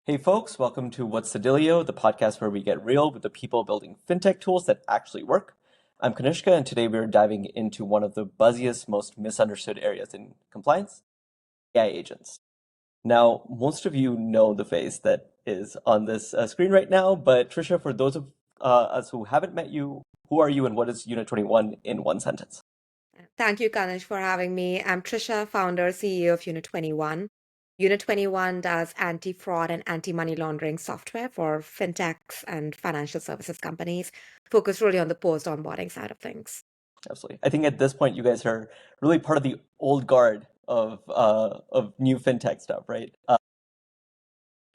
Hey folks, welcome to What's the Dilly-o, the podcast where we get real with the people building fintech tools that actually work. I'm Kanishka, and today we're diving into one of the buzziest, most misunderstood areas in compliance, AI agents. Now, most of you know the face that is on this screen right now, but Trisha, for those of us who haven't met you, who are you and what is Unit21 in one sentence? Thank you, Kanish, for having me. I'm Trisha, founder, CEO of Unit21. Unit21 does anti-fraud and anti-money laundering software for fintechs and financial services companies, focused really on the post-onboarding side of things. Absolutely. I think at this point, you guys are really part of the old guard of new fintech stuff, right?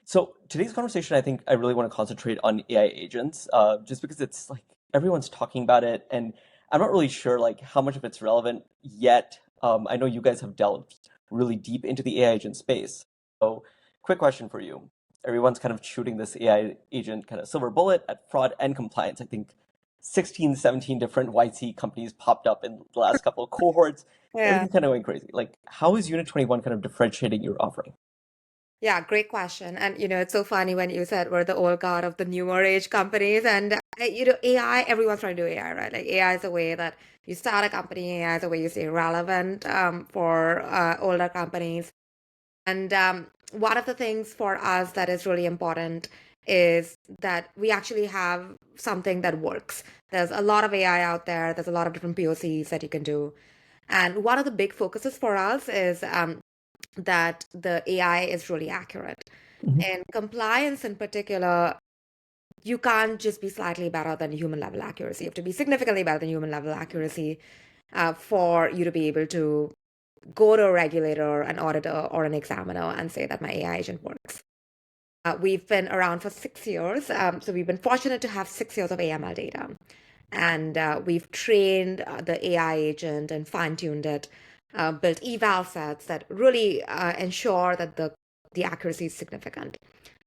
So today's conversation, I think I really want to concentrate on AI agents, just because it's like everyone's talking about it, and I'm not really sure like how much of it's relevant yet. I know you guys have delved really deep into the AI agent space. So, quick question for you. Everyone's kind of shooting this AI agent kind of silver bullet at fraud and compliance. I think 16, 17 different YC companies popped up in the last couple of cohorts. Yeah. Everything's kind of going crazy. Like, how is Unit21 kind of differentiating your offering? Yeah, great question. And it's so funny when you said we're the old guard of the newer age companies. And AI, everyone's trying to do AI, right? Like AI is a way that you start a company, AI is a way you stay relevant for older companies. And one of the things for us that is really important is that we actually have something that works. There's a lot of AI out there, there's a lot of different POCs that you can do. And one of the big focuses for us is that the AI is really accurate. Mhm. And compliance in particular, you can't just be slightly better than human level accuracy. You have to be significantly better than human level accuracy for you to be able to go to a regulator, an auditor, or an examiner and say that my AI agent works. We've been around for 6 years, so we've been fortunate to have 6 years of AML data. And we've trained the AI agent and fine-tuned it, built eval sets that really ensure that the accuracy is significant.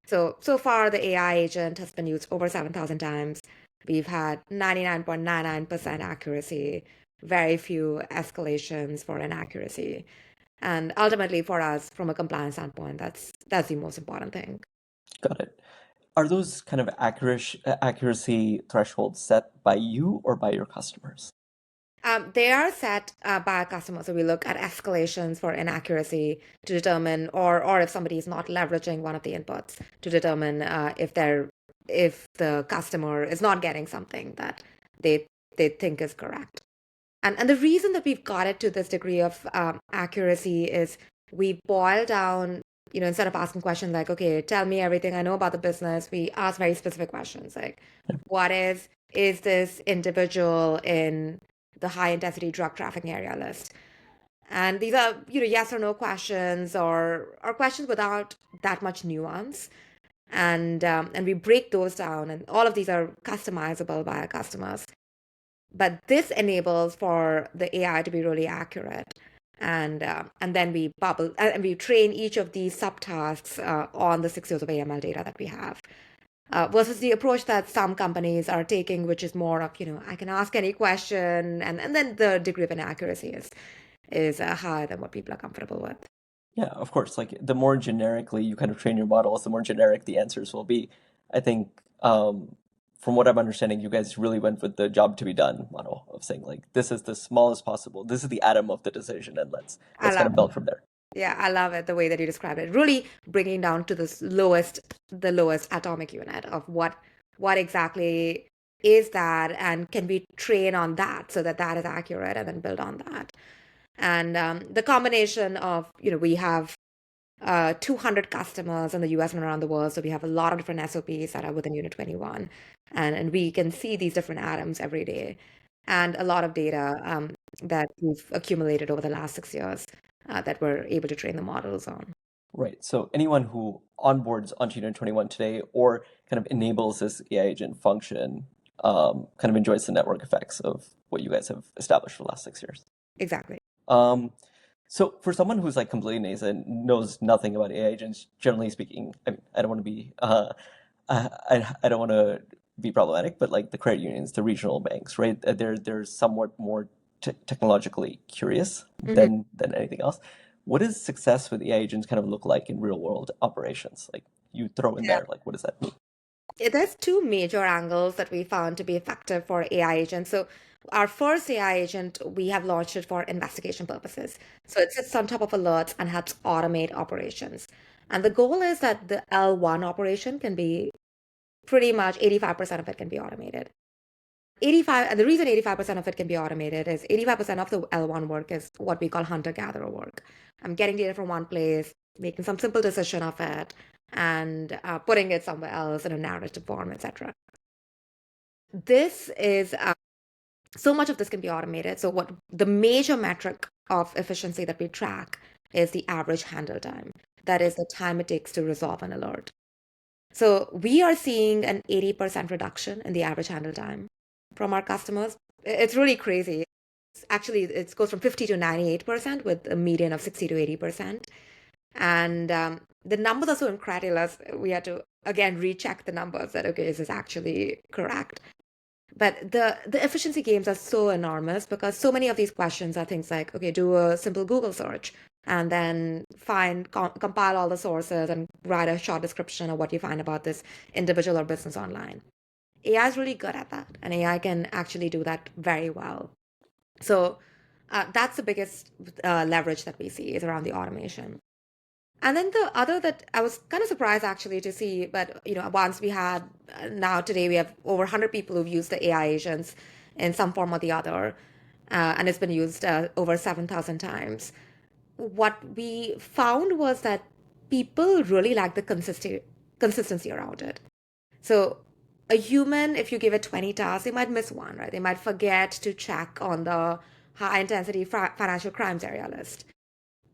So far, the AI agent has been used over 7,000 times. We've had 99.99% accuracy, very few escalations for inaccuracy. And ultimately, for us, from a compliance standpoint, that's the most important thing. Got it. Are those kind of accuracy thresholds set by you or by your customers? They are set by a customer. So we look at escalations for inaccuracy to determine, or if somebody is not leveraging one of the inputs to determine if the customer is not getting something that they they think is correct. And the reason that we've got it to this degree of accuracy is we boil down, instead of asking questions like, okay, tell me everything I know about the business, we ask very specific questions like, what is this individual in the high intensity drug trafficking area list? And these are, yes or no questions or questions without that much nuance. And we break those down, and all of these are customizable by our customers. But this enables for the AI to be really accurate. And then we bubble and we train each of these subtasks on the 6 years of AML data that we have. Versus the approach that some companies are taking, which is more of, I can ask any question, and then the degree of inaccuracy is higher than what people are comfortable with. Yeah, of course. Like the more generically you kind of train your models, the more generic the answers will be. I think from what I'm understanding, you guys really went with the job to be done model of saying like this is the smallest possible, this is the atom of the decision, and I let's kind love of build from there. Yeah, I love it the way that you described it. Really bringing down to the lowest atomic unit of what exactly is that, and can we train on that so that that is accurate, and then build on that. And the combination of, we have 200 customers in the US and around the world, so we have a lot of different SOPs that are within Unit 21, and we can see these different atoms every day, and a lot of data that we've accumulated over the last 6 years that we're able to train the models on. Right. So anyone who onboards onto Unit21 today or kind of enables this AI agent function kind of enjoys the network effects of what you guys have established for the last 6 years. Exactly. Um, so for someone who's like completely nascent, knows nothing about AI agents, generally speaking, I don't want to be I don't want to be problematic, but like the credit unions, the regional banks, right? They're somewhat more technologically curious Mhm. than anything else. What does success with AI agents kind of look like in real world operations? Like, you throw in there? Like, what does that mean? There's two major angles that we found to be effective for AI agents. So our first AI agent, we have launched it for investigation purposes. So it sits on top of alerts and helps automate operations. And the goal is that the L1 operation can be pretty much 85% of it can be automated. 85, and the reason 85% of it can be automated is 85% of the L1 work is what we call hunter-gatherer work. I'm getting data from one place, making some simple decision of it, and putting it somewhere else in a narrative form, etc. This is so much of this can be automated. So what the major metric of efficiency that we track is the average handle time. That is the time it takes to resolve an alert. So we are seeing an 80% reduction in the average handle time from our customers. It's really crazy. Actually, it goes from 50 to 98% with a median of 60 to 80%. And the numbers are so incredulous. We had to, again, recheck the numbers that, okay, is this actually correct? But the efficiency gains are so enormous because so many of these questions are things like, okay, do a simple Google search and then compile all the sources and write a short description of what you find about this individual or business online. AI is really good at that, and AI can actually do that very well. So that's the biggest leverage that we see is around the automation. And then the other that I was kind of surprised actually to see, but once we had now today we have over 100 people who've used the AI agents in some form or the other, and it's been used over 7,000 times. What we found was that people really like the consistency around it. So a human, if you give it 20 tasks, they might miss one, right? They might forget to check on the high intensity financial crimes area list.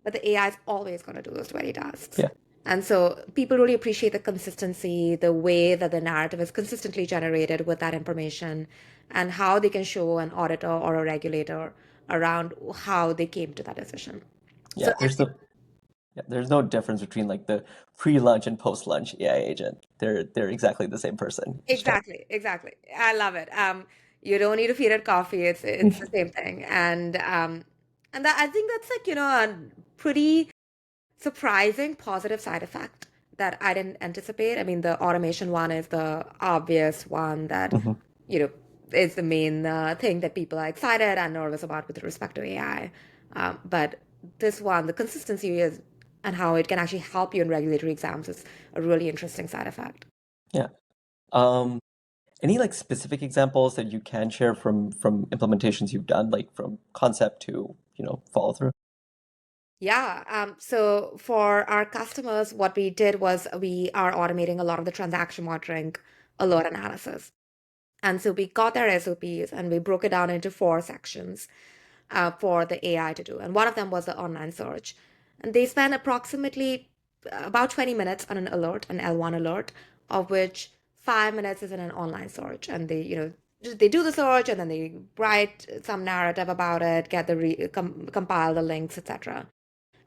But the AI is always going to do those 20 tasks. Yeah. And so people really appreciate the consistency, the way that the narrative is consistently generated with that information, and how they can show an auditor or a regulator around how they came to that decision. So Yeah, there's no difference between like the pre-lunch and post-lunch AI agent. They're exactly the same person each time. exactly. I love it. You don't need to feed it coffee. It's the same thing. And that I think that's like, a pretty surprising positive side effect that I didn't anticipate. I mean, the automation one is the obvious one that, Mhm. you know, is the main thing that people are excited and nervous about with respect to AI. But this one, the consistency is and how it can actually help you in regulatory exams is a really interesting side effect. Yeah. Um, any like specific examples that you can share from implementations you've done, like from concept to, follow through? Yeah. So for our customers, what we did was we are automating a lot of the transaction monitoring alert analysis. And so we got their SOPs and we broke it down into four sections for the AI to do. And one of them was the online search. And they spent approximately about 20 minutes on an alert, an L1 alert, of which 5 minutes is in an online search. And they do the search and then they write some narrative about it, get the compile the links, etc.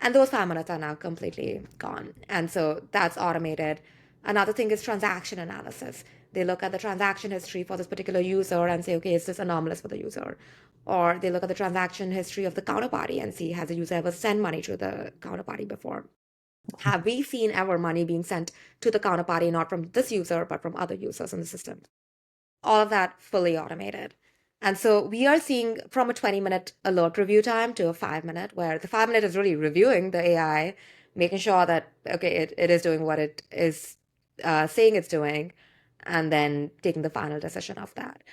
And those 5 minutes are now completely gone. And so that's automated. Another thing is transaction analysis. They look at the transaction history for this particular user and say, okay, is this anomalous for the user? Or they look at the transaction history of the counterparty and see, has the user ever sent money to the counterparty before? Have we seen ever money being sent to the counterparty, not from this user, but from other users in the system? All of that fully automated. And so we are seeing from a 20-minute alert review time to a 5 minute, where the 5 minute is really reviewing the AI, making sure that, okay, it is doing what it is saying it's doing, and then taking the final decision of that.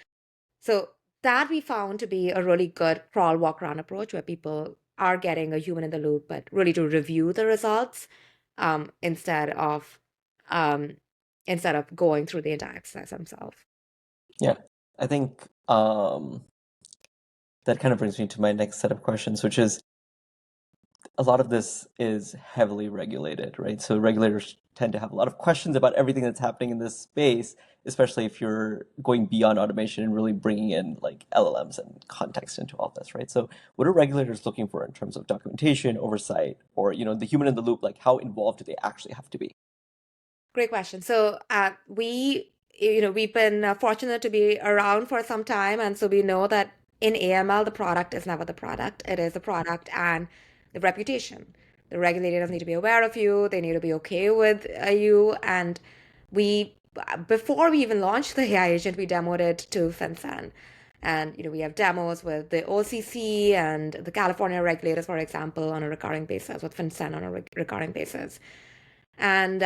So that we found to be a really good crawl, walk, run approach where people are getting a human in the loop, but really to review the results um, instead of um, instead of going through the entire exercise themselves. Yeah. I think that kind of brings me to my next set of questions, which is a lot of this is heavily regulated, right? So regulators tend to have a lot of questions about everything that's happening in this space, especially if you're going beyond automation and really bringing in like LLMs and context into all this, right? So what are regulators looking for in terms of documentation, oversight, or, the human in the loop, like how involved do they actually have to be? Great question. So we've been fortunate to be around for some time, and so we know that in AML, the product is never the product. It is the product and the reputation. The regulators need to be aware of you. They need to be okay with you. And we, before we even launched the AI agent, we demoed it to FinCEN. And we have demos with the OCC and the California regulators, for example, on a recurring basis, with FinCEN on a recurring basis. And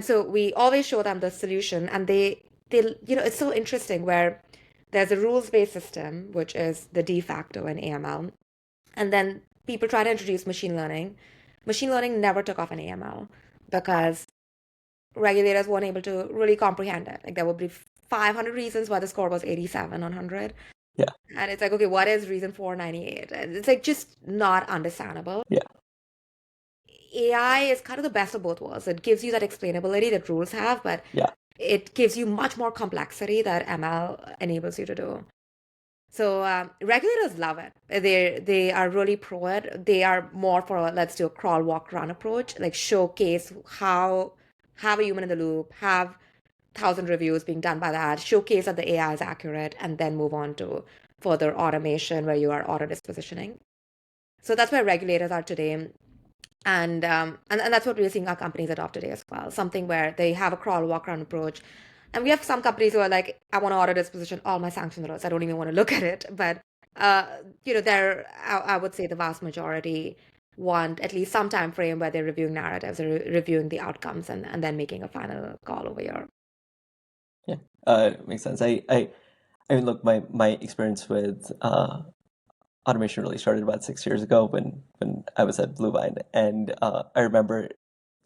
so we always show them the solution, and they it's so interesting where there's a rules-based system, which is the de facto in AML, and then people try to introduce machine learning. Machine learning never took off in AML because regulators weren't able to really comprehend it. Like there would be 500 reasons why the score was 87 on 100. Yeah. And it's like, okay, what is reason 498? And it's like just not understandable. Yeah. AI is kind of the best of both worlds. It gives you that explainability that rules have, but Yeah. it gives you much more complexity that ML enables you to do. So regulators love it. They are really pro it. They are more for let's do a crawl, walk, run approach. Like showcase how have a human in the loop, have 1,000 reviews being done by that, showcase that the AI is accurate, and then move on to further automation where you are auto dispositioning. So that's where regulators are today. And that's what we're seeing our companies adopt today as well. Something where they have a crawl, walk around approach. And we have some companies who are like, I want to auto disposition all my sanction alerts. I don't even want to look at it. But I would say the vast majority want at least some time frame where they're reviewing narratives or reviewing the outcomes and then making a final call over here. Yeah. Makes sense. I mean, look, my experience with automation really started about 6 years ago when I was at Bluevine, and I remember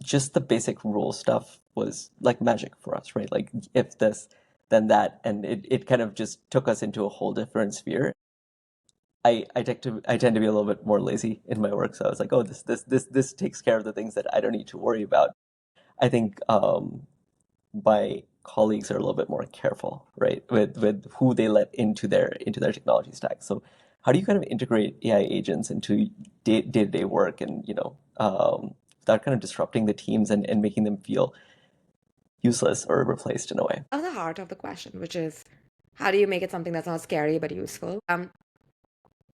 just the basic rule stuff was like magic for us, right? Like if this, then that, and it kind of just took us into a whole different sphere. I tend to be a little bit more lazy in my work, so I was like, oh, this takes care of the things that I don't need to worry about. I think my colleagues are a little bit more careful, right, with who they let into their technology stack. So how do you kind of integrate AI agents into day-to-day work and without kind of disrupting the teams and making them feel useless or replaced in a way? Of the heart of the question, which is how do you make it something that's not scary but useful?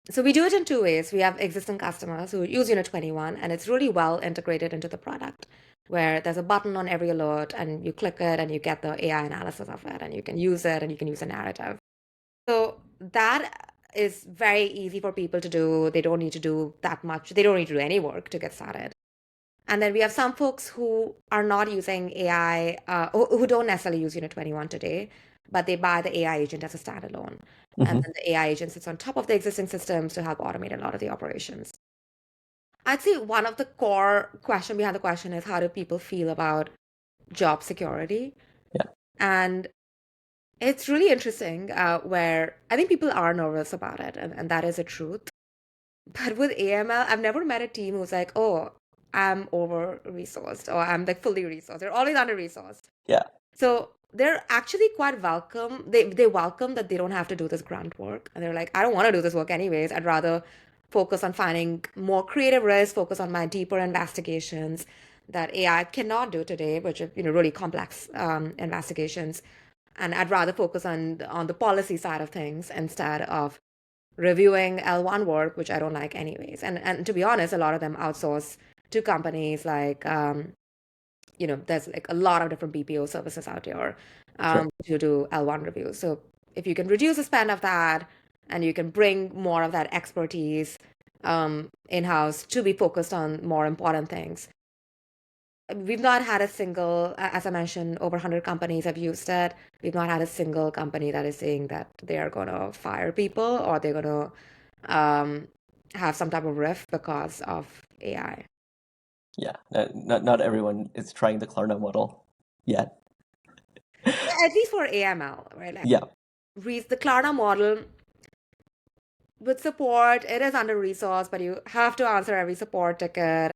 So we do it in two ways. We have existing customers who use Unit21, and it's really well integrated into the product, where there's a button on every alert, and you click it, and you get the AI analysis of it, and you can use it, and you can use a narrative. So that is very easy for people to do. They don't need to do that much. They don't need to do any work to get started. And then we have some folks who are not using AI, who don't necessarily use Unit21 today, but they buy the AI agent as a standalone. And Hmm. then the AI agent sits on top of the existing systems to help automate a lot of the operations. I'd say one of the core question behind the question is how do people feel about job security? Yeah. And it's really interesting where I think people are nervous about it, and that is a truth. But with AML, I've never met a team who's like, oh, I'm over-resourced or I'm like fully resourced. They're always under-resourced. Yeah. So they're actually quite welcome. They welcome that they don't have to do this grunt work. And they're like, I don't want to do this work anyways. I'd rather focus on finding more creative risks, focus on my deeper investigations that AI cannot do today, which are, really complex investigations. And I'd rather focus on the policy side of things instead of reviewing L1 work, which I don't like anyways. And to be honest, a lot of them outsource to companies like there's like a lot of different BPO services out there Sure. to do L1 reviews. So if you can reduce the spend of that and you can bring more of that expertise in-house to be focused on more important things. We've not had a single, as I mentioned, over 100 companies have used it. We've not had a single company that is saying that they are going to fire people or they're going to have some type of rift because of AI. Yeah. Not everyone is trying the Klarna model yet. At least for AML, right? Like, Yeah. the Klarna model with support, it is under resourced, but you have to answer every support ticket.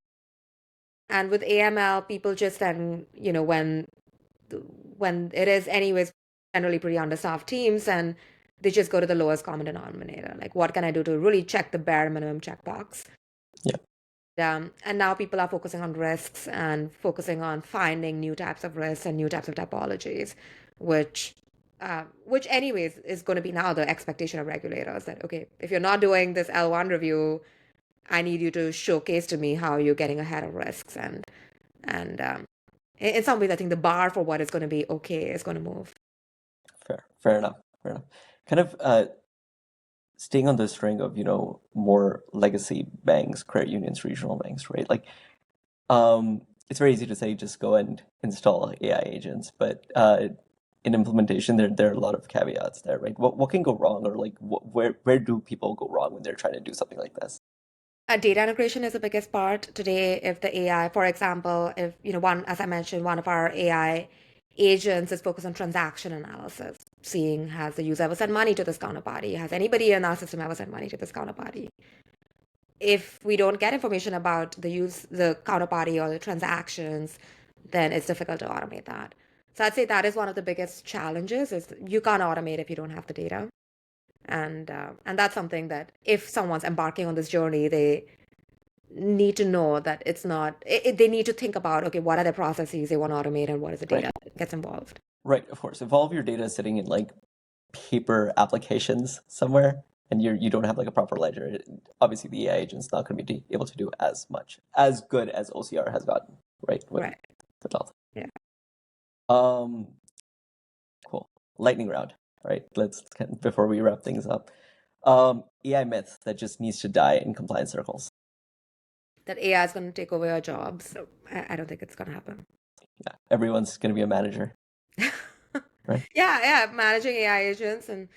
And with AML, people just then, when it is anyways generally pretty understaffed teams, and they just go to the lowest common denominator. Like, what can I do to really check the bare minimum checkbox? Yeah. And now people are focusing on risks and focusing on finding new types of risks and new types of typologies, which anyways is going to be now the expectation of regulators that, okay, if you're not doing this L1 review, I need you to showcase to me how you're getting ahead of risks. And in some ways, I think the bar for what is going to be okay is going to move. Fair enough. Fair enough. Kind of staying on the string of, more legacy banks, credit unions, regional banks, right? Like, it's very easy to say just go and install AI agents, but in implementation, there are a lot of caveats there, right? What can go wrong, or like where do people go wrong when they're trying to do something like this? Data integration is the biggest part today. If the AI, for example, if as I mentioned, one of our AI agents is focused on transaction analysis, seeing has the user ever sent money to this counterparty, has anybody in our system ever sent money to this counterparty. If we don't get information about the counterparty or the transactions, then it's difficult to automate that. So I'd say that is one of the biggest challenges is you can't automate if you don't have the data. And that's something that if someone's embarking on this journey, they need to know that it's not, they need to think about, okay, what are the processes they want to automate and what is the Right. data that gets involved. Right, of course. If all of your data is sitting in like paper applications somewhere and you don't have like a proper ledger, obviously the AI agent's not going to be able to do as good as OCR has gotten, right? Right. With all. Yeah. Um, cool. Lightning round, right? Before we wrap things up. AI myth that just needs to die in compliance circles. That AI is going to take over your jobs. So I don't think it's going to happen. Yeah, everyone's going to be a manager, right? Yeah, managing AI agents and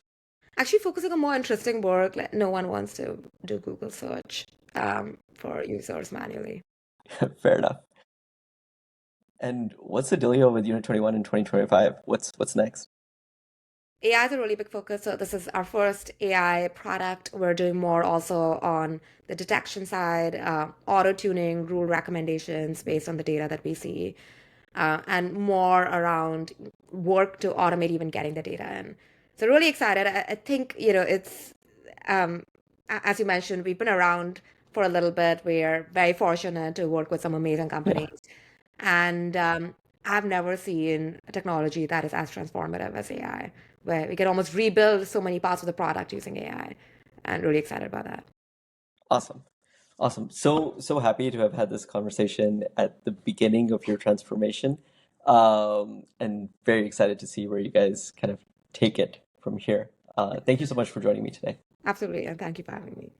actually focusing on more interesting work. Like no one wants to do Google search for users manually. Fair enough. And what's the dealio with Unit21 in 2025? What's next? AI is a really big focus. So this is our first AI product. We're doing more also on the detection side, auto tuning, rule recommendations based on the data that we see, and more around work to automate even getting the data in. So really excited. I think, it's as you mentioned, we've been around for a little bit. We're very fortunate to work with some amazing Yeah, companies. And I've never seen a technology that is as transformative as AI, where we can almost rebuild so many parts of the product using AI. And really excited about that. awesome. Awesome. So happy to have had this conversation at the beginning of your transformation. And very excited to see where you guys kind of take it from here. Thank you so much for joining me today. Absolutely. And thank you for having me.